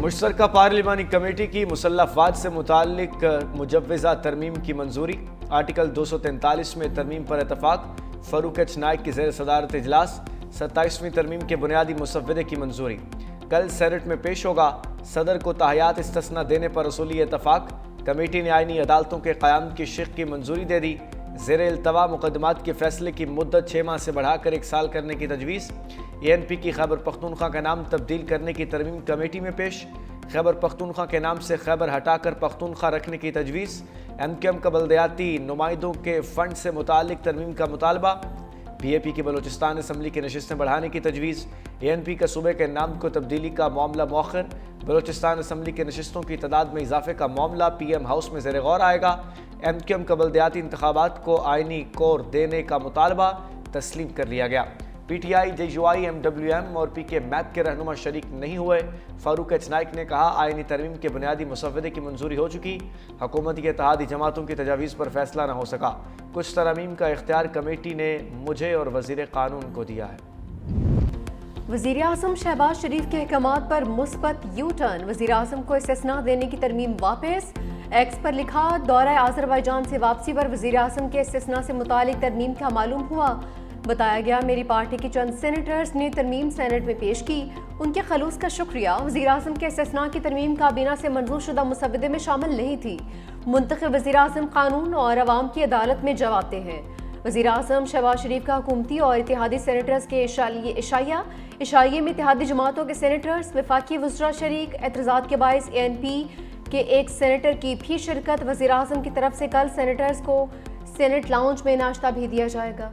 مشترکہ پارلیمانی کمیٹی کی مسلح افواج سے متعلق مجوزہ ترمیم کی منظوری۔ آرٹیکل 243 میں ترمیم پر اتفاق۔ فاروق ایچ نائک کی زیر صدارت اجلاس۔ 27ویں ترمیم کے بنیادی مسودے کی منظوری کل سینٹ میں پیش ہوگا۔ صدر کو تاحیات استثناء دینے پر اصولی اتفاق۔ کمیٹی نے آئینی عدالتوں کے قیام کی شق کی منظوری دے دی۔ زیر التوا مقدمات کے فیصلے کی مدت 6 ماہ سے بڑھا کر 1 سال کرنے کی تجویز۔ ANP کی خیبر پختونخوا کا نام تبدیل کرنے کی ترمیم کمیٹی میں پیش۔ خیبر پختونخوا کے نام سے خیبر ہٹا کر پختونخوا رکھنے کی تجویز۔ MQM کا بلدیاتی نمائندوں کے فنڈ سے متعلق ترمیم کا مطالبہ۔ PAP کی بلوچستان اسمبلی کی نشستیں بڑھانے کی تجویز۔ ANP کا صوبے کے نام کو تبدیلی کا معاملہ مؤخر۔ بلوچستان اسمبلی کے نشستوں کی تعداد میں اضافے کا معاملہ PM ہاؤس میں زیر غور آئے گا۔ MQM کا بلدیاتی انتخابات کو آئینی کور دینے کا مطالبہ تسلیم کر لیا گیا۔ PTI، JUI، MWM اور PK میپ کے رہنما شریک نہیں ہوئے۔ فاروق ایچ نائک نے کہا آئینی ترمیم کے بنیادی مسودے کی منظوری ہو چکی، حکومتی اتحادی جماعتوں کی تجاویز پر فیصلہ نہ ہو سکا۔ کچھ ترامیم کا اختیار کمیٹی نے مجھے اور وزیر قانون کو دیا ہے۔ وزیر اعظم شہباز شریف کے احکامات پر مثبت یو ٹرن۔ وزیر اعظم کو استثناء دینے کی ترمیم واپس۔ ایکس پر لکھا دورہ آذربائیجان سے واپسی پر وزیر اعظم کے استثناء سے متعلق ترمیم کا معلوم ہوا۔ بتایا گیا میری پارٹی کے چند سینیٹرز نے ترمیم سینٹ میں پیش کی، ان کے خلوص کا شکریہ۔ وزیر اعظم کے استثناء کی ترمیم کابینہ سے منظور شدہ مسودے میں شامل نہیں تھی۔ منتخب وزیر اعظم قانون اور عوام کی عدالت میں جواتے ہیں۔ وزیر اعظم شہباز شریف کا حکومتی اور اتحادی سینیٹرز کے اشائیے میں اتحادی جماعتوں کے سینیٹرز وفاقی وزراء شریک۔ اعتراضات کے باعث ANP کے ایک سینیٹر کی بھی شرکت۔ وزیر اعظم کی طرف سے کل سینیٹرز کو سینٹ لاؤنج میں ناشتہ بھی دیا جائے گا۔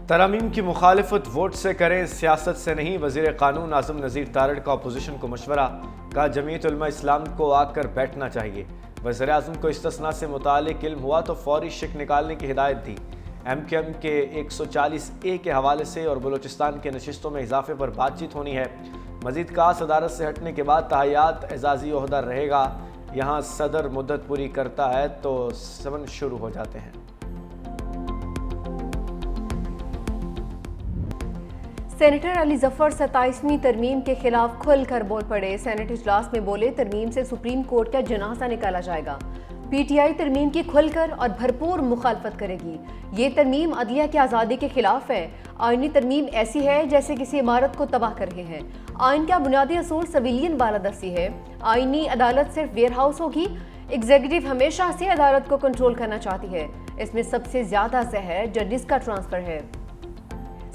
ترامیم کی مخالفت ووٹ سے کریں، سیاست سے نہیں۔ وزیر قانون اعظم نذیر تارڑ کا اپوزیشن کو مشورہ۔ کہا جمعیت علماء اسلام کو آ کر بیٹھنا چاہیے۔ وزیر اعظم کو استثناء سے متعلق علم ہوا تو فوری شک نکالنے کی ہدایت دی۔ MQM کے 140A کے حوالے سے اور بلوچستان کے نشستوں میں اضافے پر بات چیت ہونی ہے۔ مزید کہا صدارت سے ہٹنے کے بعد تاحیات اعزازی عہدہ رہے گا۔ یہاں صدر مدت پوری کرتا ہے تو سمن شروع ہو جاتے ہیں۔ سینیٹر علی ظفر 27ویں ترمیم کے خلاف کھل کر بول پڑے۔ سینٹ اجلاس میں بولے ترمیم سے سپریم کورٹ کا جنازہ نکالا جائے گا۔ PTI ترمیم کی کھل کر اور بھرپور مخالفت کرے گی۔ یہ ترمیم عدلیہ کی آزادی کے خلاف ہے۔ آئینی ترمیم ایسی ہے جیسے کسی عمارت کو تباہ کر رہے ہیں۔ آئین کا بنیادی اصول سویلین بالادستی ہے۔ آئینی عدالت صرف ویئر ہاؤس ہوگی۔ ایگزیکٹو ہمیشہ سے عدالت کو کنٹرول کرنا چاہتی ہے۔ اس میں سب سے زیادہ زہر ججز کا ٹرانسفر ہے۔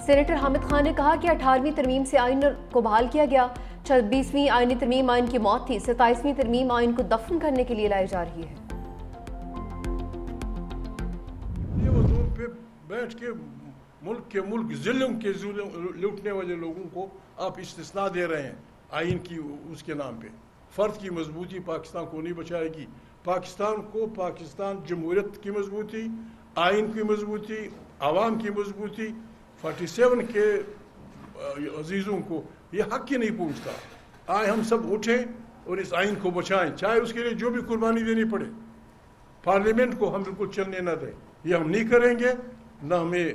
سینیٹر حامد خان نے کہا کہ 18ویں ترمیم سے آئین کو بحال کیا گیا۔ 26ویں آئینی ترمیم آئین کی موت تھی۔ 27ویں ترمیم آئین کو دفن کرنے کے لیے لائی جا رہی ہے۔ یہ وضوح پہ بیٹھ کے ملک ظلم کے لوٹنے والے لوگوں کو آپ استثناء دے رہے ہیں آئین کی اس کے نام پہ۔ فرد کی مضبوطی پاکستان کو نہیں بچائے گی۔ پاکستان جمہوریت کی مضبوطی، آئین کی مضبوطی، عوام کی مضبوطی، 47 کے عزیزوں کو یہ حق ہی نہیں پہنچتا۔ آئے ہم سب اٹھیں اور اس آئین کو بچائیں، چاہے اس کے لیے جو بھی قربانی دینی پڑے۔ پارلیمنٹ کو ہم بالکل چلنے نہ دیں، یہ ہم نہیں کریں گے، نہ ہمیں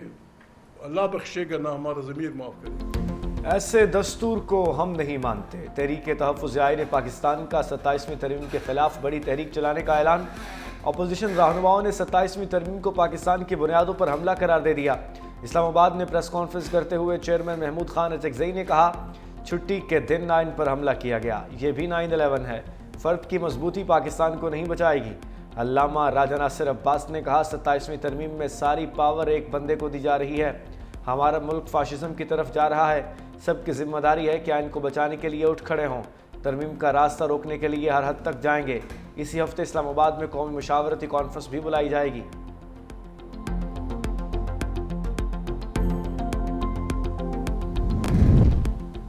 اللہ بخشے گا، نہ ہمارا ضمیر معاف کرے گا۔ ایسے دستور کو ہم نہیں مانتے۔ تحریک تحفظ آئین پاکستان کا 27ویں ترمیم کے خلاف بڑی تحریک چلانے کا اعلان۔ اپوزیشن رہنماؤں نے 27ویں ترمیم کو پاکستان کی بنیادوں پر حملہ قرار دے دیا۔ اسلام آباد میں پریس کانفرنس کرتے ہوئے چیئرمین محمود خان اچکزئی نے کہا چھٹی کے دن آئین پر حملہ کیا گیا، یہ بھی 9/11 ہے۔ فرد کی مضبوطی پاکستان کو نہیں بچائے گی۔ علامہ راجہ ناصر عباس نے کہا 27ویں ترمیم میں ساری پاور ایک بندے کو دی جا رہی ہے۔ ہمارا ملک فاشزم کی طرف جا رہا ہے۔ سب کی ذمہ داری ہے کہ آئین کو بچانے کے لیے اٹھ کھڑے ہوں۔ ترمیم کا راستہ روکنے کے لیے ہر حد تک جائیں گے۔ اسی ہفتے اسلام آباد میں قومی مشاورتی کانفرنس بھی بلائی جائے گی۔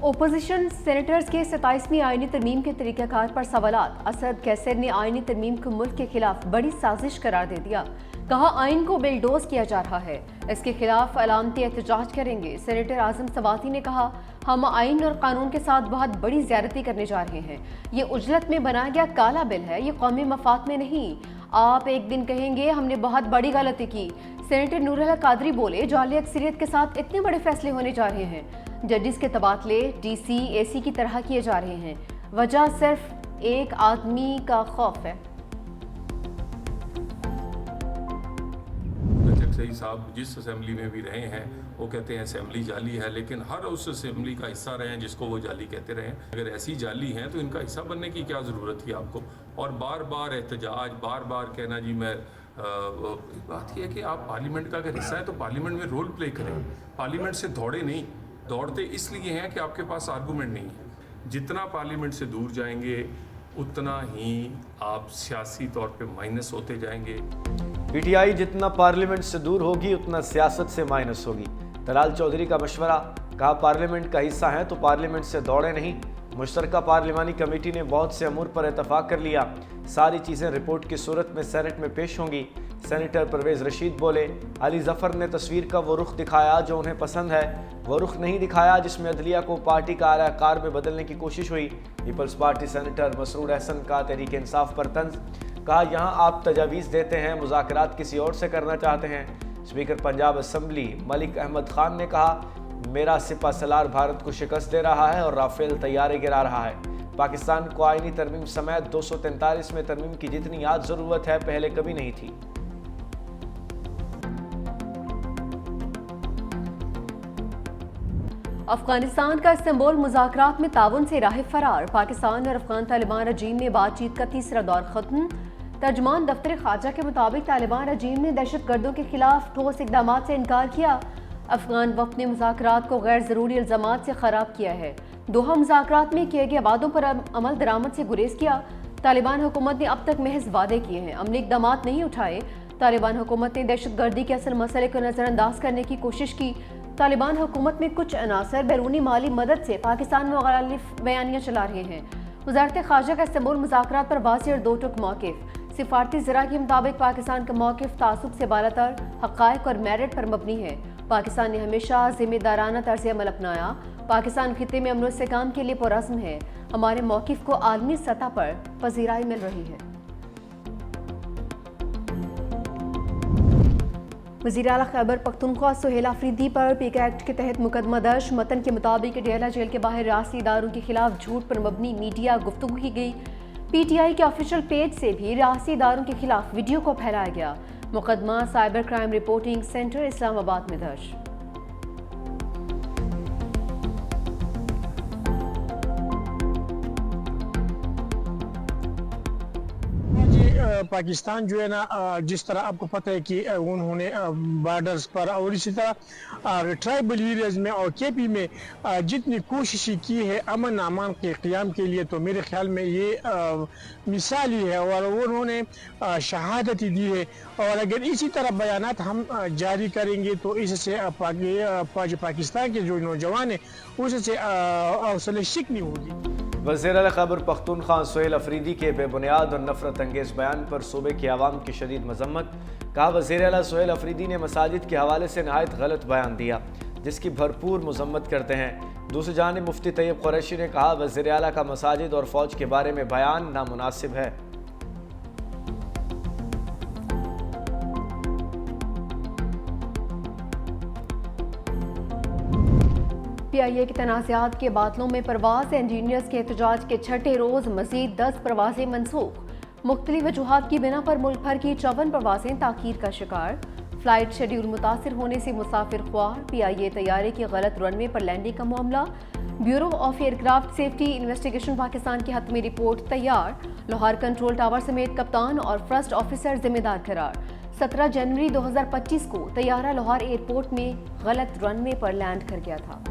اپوزیشن سینیٹرز کے 27ویں آئینی ترمیم کے طریقہ کار پر سوالات۔ اسد کیسر نے آئینی ترمیم کو ملک کے خلاف بڑی سازش قرار دے دیا۔ کہا آئین کو بلڈوز کیا جا رہا ہے، اس کے خلاف علامتی احتجاج کریں گے۔ سینیٹر اعظم سواتی نے کہا ہم آئین اور قانون کے ساتھ بہت بڑی زیادتی کرنے جا رہے ہیں۔ یہ عجلت میں بنایا گیا کالا بل ہے، یہ قومی مفاد میں نہیں۔ آپ ایک دن کہیں گے ہم نے بہت بڑی غلطی کی۔ सेनेटर नूरुल्लाह कादरी बोले, जाली अक्सरियत के साथ इतने बड़े फैसले होने जा रहे हैं, जजेस के तबादले DC, AC की तरह किए जा रहे हैं, वजह सिर्फ एक आदमी का खौफ है। सही साहब जिस असेंबली में भी रहे हैं वो कहते हैं असेंबली जाली है, लेकिन हर उस असेंबली का हिस्सा रहे हैं जिसको वो जाली कहते रहे। अगर ऐसी जाली हैं तो इनका हिस्सा बनने की क्या ज़रूरत थी आपको? और बार बार एहतजाज, बार बार कहना जी मैं बात यह है कि आप पार्लियामेंट का अगर हिस्सा है तो पार्लियामेंट में रोल प्ले करें, पार्लियामेंट से दौड़े नहीं। दौड़ते इसलिए हैं कि आपके पास आर्गूमेंट नहीं है। जितना पार्लियामेंट से दूर जाएंगे उतना ही आप सियासी तौर पे माइनस होते जाएंगे। PTI जितना पार्लियामेंट से दूर होगी उतना सियासत से माइनस होगी। तलाल चौधरी का मशवरा, कहा पार्लियामेंट का हिस्सा है तो पार्लियामेंट से दौड़े नहीं। मुश्तरका पार्लिमानी कमेटी ने बहुत से अमूर पर इतफाक कर लिया, सारी चीज़ें रिपोर्ट की सूरत में सेनेट में पेश होंगी। सेनेटर परवेज़ रशीद बोले, अली ज़फ़र ने तस्वीर का वो रुख दिखाया जो उन्हें पसंद है, वो रुख नहीं दिखाया जिसमें अदलिया को पार्टी का आकार में बदलने की कोशिश हुई। People's Party senator Masroor Ahsan का तहरीक इंसाफ पर तंज, कहा यहाँ आप तजावीज़ देते हैं, मुज़ाकरात किसी और से करना चाहते हैं। स्पीकर पंजाब असम्बली मलिक अहमद खान ने कहा, मेरा सिपा सलार भारत को शिकस्त दे रहा है और राफेल तैयारे गिरा रहा है। पाकिस्तान को आईनी तरमीम समेत 243 में तरमीम की जितनी आज ज़रूरत है पहले कभी नहीं थी। अफगानिस्तान का इस्तांबुल मुज़ाकरात में ताउन से राह फरार। पाकिस्तान और अफगान तालिबान रजीम में बातचीत का तीसरा दौर खत्म। तर्जमान दफ्तर ख़ारजा के मुताबिक तालिबान रजीम ने दहशत गर्दों के खिलाफ ठोस इक़दाम से इनकार किया। अफगान वफ़द ने मुज़ाकरात को गैर ज़रूरी इल्ज़ामात से ख़राब किया है। दोहा मुज़ाकरात में किए गए वादों पर अमल दरामद से गुरेज किया। तालिबान हुकूमत ने अब तक महज वादे किए हैं, अमली इक़दाम नहीं उठाए। तालिबान हुकूमत ने दहशत गर्दी के असल मसले को नज़रअंदाज करने की कोशिश की। तालिबान हुकूमत में कुछ अनासर बैरूनी माली मदद से पाकिस्तान में मुखालिफ बयानियाँ चला रहे हैं। वज़ारत ख़ारजा का इस्तांबुल मुज़ाकरात पर वाज़ेह और दो टुक मौक़िफ़। सिफारती ज़रा के मुताबिक पाकिस्तान का मौक़िफ़ तासुब से बालातर, हक़ाइक़ और मेरिट पर मबनी है। पाकिस्तान ने हमेशा ज़िम्मेदाराना तर्ज़ अमल अपनाया। पाकिस्तान खित्ते में अमन इस्तेहकाम के लिए पुरअज़्म है। हमारे मौक़िफ़ को आलमी सतह पर पज़ीराई मिल रही है। वज़ीर आला खैबर पख्तूनख्वा सुहेल अफरीदी पर पीके एक्ट के तहत मुकदमा दर्ज। मतन के मुताबिक डेला जेल के बाहर रियासती इदारों के खिलाफ झूठ पर मबनी मीडिया गुफ्तगू की गई। PTI के ऑफिशियल पेज से भी रियासती इदारों के खिलाफ वीडियो को फैलाया गया। मुकदमा cyber crime reporting centre Islamabad में दर्ज। पाकिस्तान जो है ना, जिस तरह आपको पता है कि उन्होंने बॉर्डर्स पर और इसी तरह ट्राइबल एरियाज में और KP में जितनी कोशिशें की है अमन अमान के क़याम के लिए, तो मेरे ख्याल में ये मिसाली है और उन्होंने शहादत दी है। और अगर इसी तरह बयानात हम जारी करेंगे तो इससे पाकिस्तान के जो नौजवान हैं उससे हौसले शिकनी होगी। वज़ीर आला खैबर पख्तूनख्वा सुहेल अफरीदी के बेबुनियाद और नफरत अंगेज़ बयान पर सूबे की आवाम की शदीद मजम्मत। कहा वज़ीर आला सुहेल अफरीदी ने मसाजिद के हवाले से नहायत गलत बयान दिया जिसकी भरपूर मजम्मत करते हैं। दूसरी जानिब मुफ्ती तैयब कुरैशी ने कहा वज़ीर आला का मसाजिद और फ़ौज के बारे में बयान नामुनासिब है। PIA के तनाज़ात के बादलों में परवाज़। इंजीनियर्स के एहतजाज के छठे रोज़ मज़ीद 10 परवाज़ें मनसूख। मुख्तलिफ वजूहात की बिना पर मुल्क भर की 54 परवाज़ें ताख़ीर का शिकार। फ़्लाइट शेड्यूल मुतासिर होने से मुसाफिर ख्वार। PIA तैयारे की गलत रनवे पर लैंडिंग का मामला। Bureau of aircraft safety investigation Pakistan की हतमी रिपोर्ट तैयार। लाहौर कंट्रोल टावर समेत कप्तान और फर्स्ट ऑफिसर जिम्मेदार करार। 17 जनवरी 2025 को तैयारा लाहौर एयरपोर्ट में गलत रनवे पर लैंड कर गया था।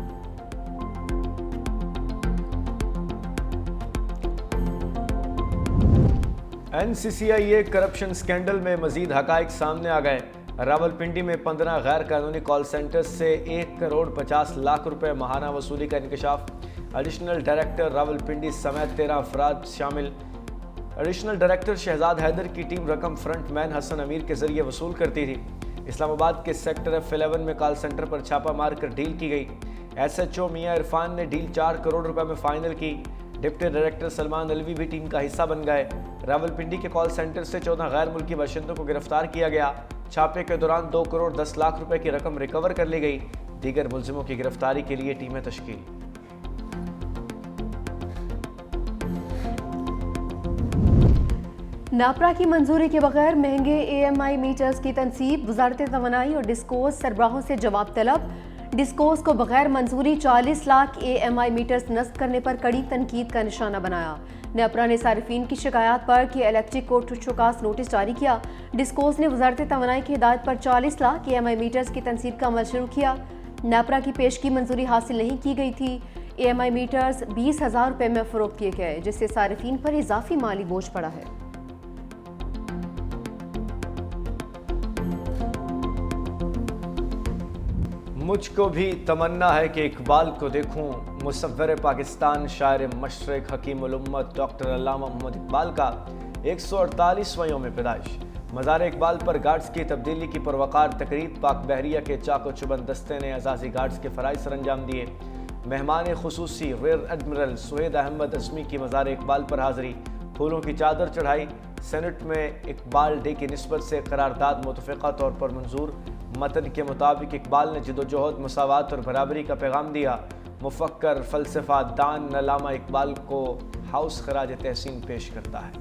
NCCIA करप्शन स्कैंडल में मजीद हकाइक सामने आ गए। रावलपिंडी में 15 गैर कानूनी कॉल सेंटर्स से 1 करोड़ 50 लाख रुपए माहाना वसूली का इंकशाफ। एडिशनल डायरेक्टर रावलपिंडी समेत 13 अफराद शामिल। एडिशनल डायरेक्टर शहजाद हैदर की टीम रकम फ्रंट मैन हसन अमीर के जरिए वसूल करती थी। इस्लामाबाद के सेक्टर F11 में कॉल सेंटर पर छापा मारकर डील की गई। SHO मियां इरफान ने डील 4 करोड़ रुपए में फाइनल की। डिप्टी डायरेक्टर सलमान अलवी भी टीम का हिस्सा बन गए। रावलपिंडी के कॉल सेंटर से 14 गैर मुल्की बाशिंदों को गिरफ्तार किया गया। छापे के दौरान 2 करोड़ 10 लाख रुपए की रकम रिकवर कर ली गई। दीगर मुलजिमों की गिरफ्तारी के लिए टीमें तश्कील। नापरा की मंजूरी के बगैर महंगे AMI मीटर्स की तनसीब, वजारत तवानाई और डिस्कोस सरबराहों से जवाब तलब। डिस्कोस को बगैर मंजूरी 40 लाख AMI मीटर्स नस्ब करने पर कड़ी तनकीद का निशाना बनाया। नेपरा ने सारिफीन की शिकायत पर कि इलेक्ट्रिक को ठुशुकास नोटिस जारी किया। डिस्कोस ने वजारत तवानाई की हिदायत पर 40 लाख AMI मीटर्स की तनसीब का अमल शुरू किया। नेपरा की पेशगी मंजूरी हासिल नहीं की गई थी। AMI मीटर्स 20,000 रुपये में फरोख्त किए गए, जिससे सारिफीन पर इजाफी माली बोझ पड़ा है। मुझको भी तमन्ना है कि इकबाल को देखूं। मुसव्विर पाकिस्तान, शायर मशरिक, हकीमुल उम्मत डॉक्टर अल्लामा मोहम्मद इकबाल का 148वां यौम पैदाइश। मज़ार इकबाल पर गार्ड्स की तब्दीली की पुरवकार तकरीब। पाक बहरिया के चाको चुबंद दस्ते ने अजाजी गार्ड्स के फ़राइज़ सर अंजाम दिए। मेहमान खुसूसी रियर एडमिरल सुहेद अहमद अज़मी की मज़ार इकबाल पर हाज़री, फूलों की चादर चढ़ाई। सेनेट में इकबाल डे की निस्बत से करारदाद मुतफ़िक़ा तौर पर मंजूर। मतन के मुताबिक इकबाल ने जिदोजहद, मसावात और बराबरी का पैगाम दिया। मुफक्कर, फ़लसफ़ा दान अल्लामा इकबाल को हाउस खराज तहसीन पेश करता है।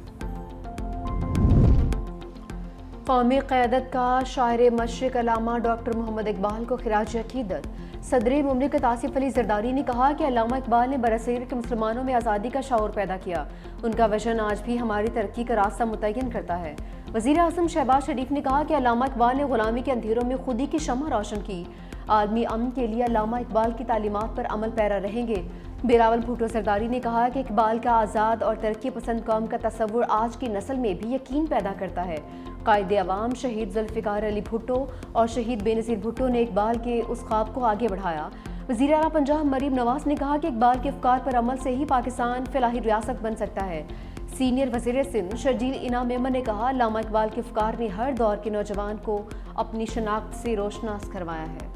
कौमी क़यादत का शायर मशरिक अल्लामा डॉक्टर मोहम्मद इकबाल को खिराज अक़ीदत। सदर मुमलिकत आसिफ अली ज़रदारी ने कहा कि अल्लामा इकबाल ने बरसग़ीर के मुसलमानों में आज़ादी का शऊर पैदा किया। उनका वजन आज भी हमारी तरक्की का रास्ता मुतय्यन करता है। वज़ीर आज़म शहबाज शरीफ ने कहा कि अल्लामा इकबाल ने ग़ुलामी के अंधेरों में खुदी की शम्मा रोशन की। आलमी अमन के लिए अल्लामा इकबाल की तालीमात पर अमल पैरा रहेंगे। बिलावल भुट्टो सरदारी ने कहा कि इकबाल का आज़ाद और तरक्की पसंद कौम का तस्वुर आज की नस्ल में भी यकीन पैदा करता है। कायदे अवाम शहीद जुल्फ़िकार अली भुट्टो और शहीद बेनज़ीर भुट्टो ने इकबाल के उस ख्वाब को आगे बढ़ाया। वज़ीर आला पंजाब मरीम नवाज़ ने कहा कि इकबाल के अफ़कार पर अमल से ही पाकिस्तान फ़िलाही रियासत बन सकता है। सीनियर वज़ीर सिंध शर्जील इनाम मेमन ने कहा, अल्लामा इकबाल के अफ़कार ने हर दौर के नौजवान को अपनी शनाख्त से रोशनास करवाया है।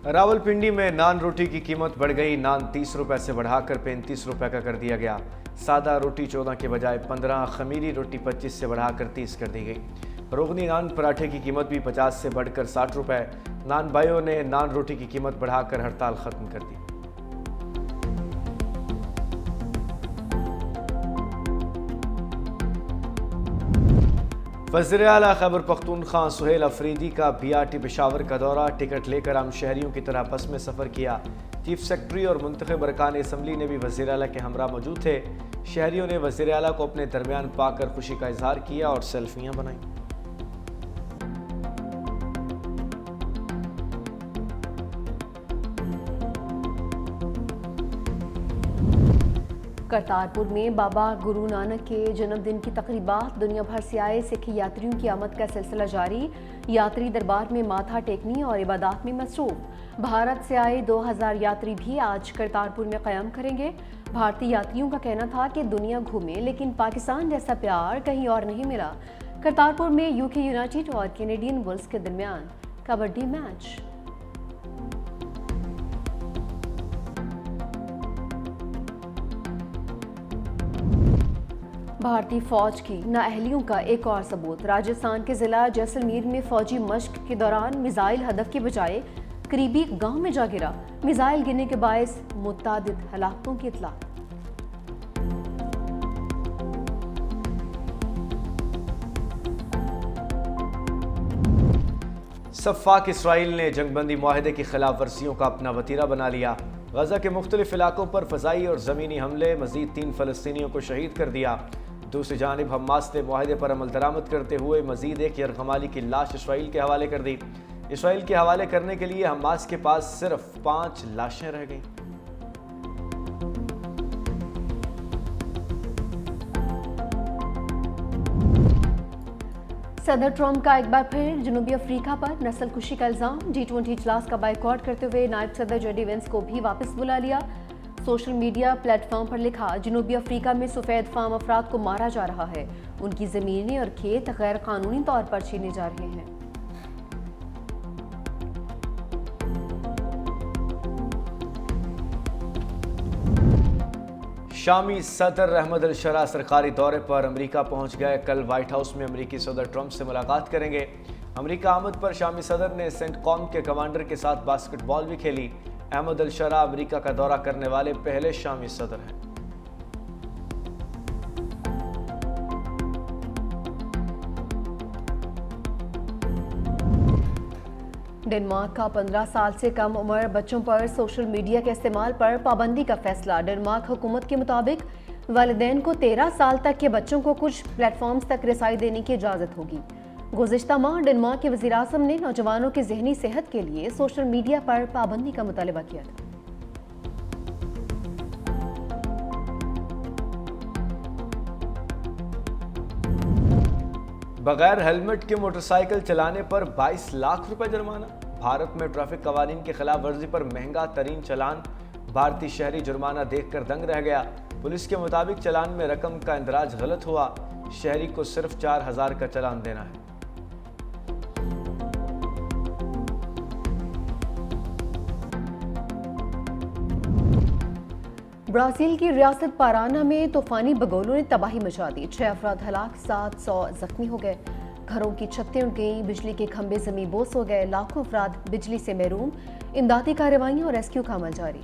रावलपिंडी में नान रोटी की कीमत बढ़ गई। नान 30 रुपए से बढ़ाकर 35 रुपए का कर दिया गया। सादा रोटी 14 के बजाय 15, खमीरी रोटी 25 से बढ़ाकर 30 कर दी गई। रोगनी नान पराठे की कीमत भी 50 से बढ़कर 60 रुपए। नान भाइयों ने नान रोटी की कीमत बढ़ाकर हड़ताल खत्म कर दी। वज़ीर आला खैबर पख्तूनख्वा सुहेल अफरीदी का BRT पेशावर का दौरा। टिकट लेकर आम शहरियों की तरह बस में सफ़र किया। चीफ सेक्रेटरी और मुंतखब अरकान असम्बली ने भी वज़ीर आला के हमरा मौजूद थे। शहरियों ने वज़ीर आला को अपने दरमियान पाकर खुशी का इजहार किया और सेल्फियाँ बनाईं। करतारपुर में बाबा गुरु नानक के जन्मदिन की तकरीबात। दुनिया भर से आए सिख यात्रियों की आमद का सिलसिला जारी। यात्री दरबार में माथा टेकनी और इबादत में मसरूफ। भारत से आए 2000 यात्री भी आज करतारपुर में क़याम करेंगे। भारतीय यात्रियों का कहना था कि दुनिया घूमे लेकिन पाकिस्तान जैसा प्यार कहीं और नहीं मिला। करतारपुर में UK यूनाइटेड और कैनेडियन बुल्स के दरमियान कबड्डी मैच। भारतीय फौज की नाअहलियों का एक और सबूत। राजस्थान के जिला जैसलमेर में फौजी मश्क के दौरान मिसाइल हदफ के बजाय करीबी गांव में जा गिरा। मिसाइल गिरने के बायस मुतादिद हलाकतों की इत्तला। सफ़ाक इसराइल ने जंगबंदी मुआहदे की खिलाफ वर्जियों का अपना वतीरा बना लिया। गजा के मुख्तलिफ इलाकों पर फ़ज़ाई और ज़मीनी हमले, मज़ीद 3 फ़लस्तीनियों को शहीद कर दिया। दूसरी जानिब हमास ने मुआहदे पर अमल दरामद करते हुए मज़ीद एक यरगमाली की लाश इसराइल के हवाले कर दी। इसराइल के हवाले करने के लिए हमास के पास सिर्फ 5 लाशें रह गईं। सदर ट्रम्प का एक बार फिर जनूबी अफ्रीका पर नस्लकुशी का इल्ज़ाम। G20 इजलास का बाइकआउट करते हुए नायब सदर जेडी वेंस को भी वापस बुला लिया। सोशल मीडिया प्लेटफॉर्म पर लिखा, जनूबी अफ्रीका में सफ़ेद फार्म अफराद को मारा जा रहा है। उनकी ज़मीनें और खेत गैर कानूनी तौर पर छीने जा रहे हैं। شامی صدر احمد الشرا سرکاری دورے پر امریکہ پہنچ گئے. کل وائٹ ہاؤس میں امریکی صدر ٹرمپ سے ملاقات کریں گے. امریکہ آمد پر شامی صدر نے سینٹ کام کے کمانڈر کے ساتھ باسکٹ بال بھی کھیلی. احمد الشرا امریکہ کا دورہ کرنے والے پہلے شامی صدر ہیں. ڈنمارک کا 15 سال سے کم عمر بچوں پر سوشل میڈیا کے استعمال پر پابندی کا فیصلہ. ڈنمارک حکومت کے مطابق والدین کو 13 سال تک کے بچوں کو کچھ پلیٹ فارمز تک رسائی دینے کی اجازت ہوگی. گزشتہ ماہ ڈنمارک کے وزیر اعظم نے نوجوانوں کی ذہنی صحت کے لیے سوشل میڈیا پر پابندی کا مطالبہ کیا تھا. بغیر ہیلمٹ کے موٹر سائیکل چلانے پر 22 لاکھ روپے جرمانہ. بھارت میں ٹریفک قوانین کی خلاف ورزی پر مہنگا ترین چلان. بھارتی شہری جرمانہ دیکھ کر دنگ رہ گیا. پولیس کے مطابق چلان میں رقم کا اندراج غلط ہوا. شہری کو صرف 4000 کا چلان دینا ہے. برازیل کی ریاست پارانا میں طوفانی بگولوں نے تباہی مچا دی. 6 افراد ہلاک، 700 زخمی ہو گئے. گھروں کی چھتیں اڑ گئیں، بجلی کے کھمبے زمیں بوس ہو گئے. لاکھوں افراد بجلی سے محروم. امدادی کارروائیاں اور ریسکیو کا عمل جاری.